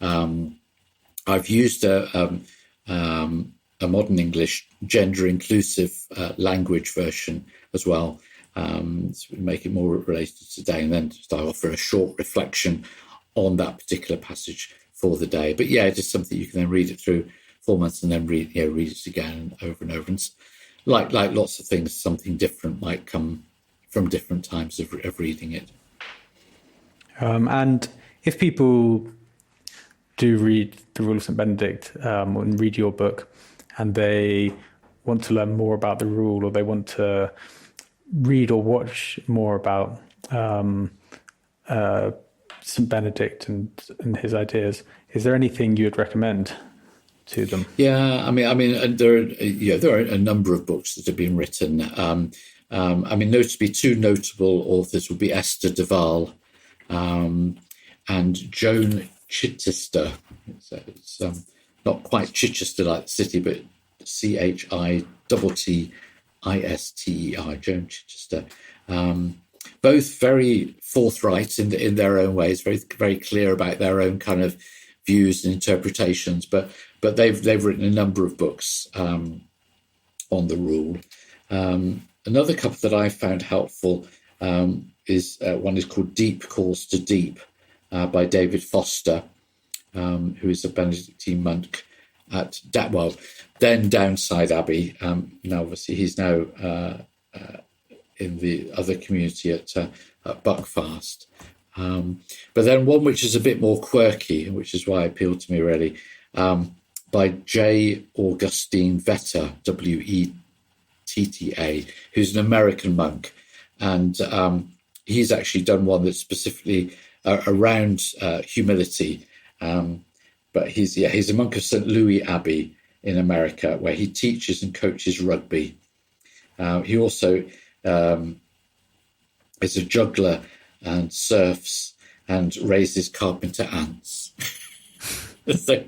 C: I've used a modern English gender inclusive language version as well, to make it more related to today, and then I offer a short reflection on that particular passage for the day. But it is something you can then read it through 4 months and then read it again over and over. And like lots of things, something different might come from different times of reading it.
B: And if people do read the Rule of St Benedict and read your book, and they want to learn more about the rule, or they want to read or watch more about St Benedict and his ideas, is there anything you would recommend to them?
C: I mean, there are a number of books that have been written. Notably, two notable authors would be Esther de Waal and Joan Chichester. It's not quite Chichester like the city, but Chittister, Joan Chichester. Both very forthright in their own ways, very very clear about their own kind of views and interpretations. But they've written a number of books on the rule. Another couple that I found helpful is one is called Deep Calls to Deep by David Foster, who is a Benedictine monk at then Downside Abbey. Now, obviously, he's now in the other community at Buckfast. But then one which is a bit more quirky, which is why it appealed to me really, by J. Augustine Vetter, W-E-T-T-A, who's an American monk. And he's actually done one that's specifically around humility. But he's a monk of St. Louis Abbey in America, where he teaches and coaches rugby. He also is a juggler and surfs and raises carpenter ants. So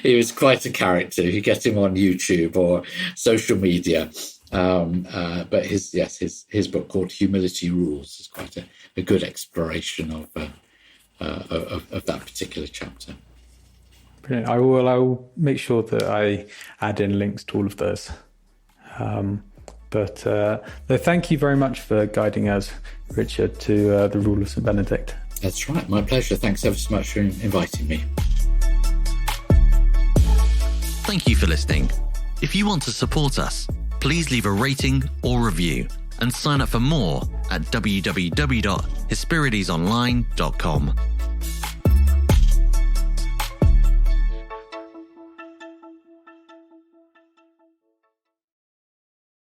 C: he was quite a character. You get him on YouTube or social media. But his book called Humility Rules is quite a good exploration of that particular chapter.
B: Brilliant. I will make sure that I add in links to all of those. Thank you very much for guiding us, Richard, to the Rule of St Benedict.
C: That's right. My pleasure. Thanks ever so much for inviting me.
A: Thank you for listening. If you want to support us, please leave a rating or review and sign up for more at www.hesperidesonline.com.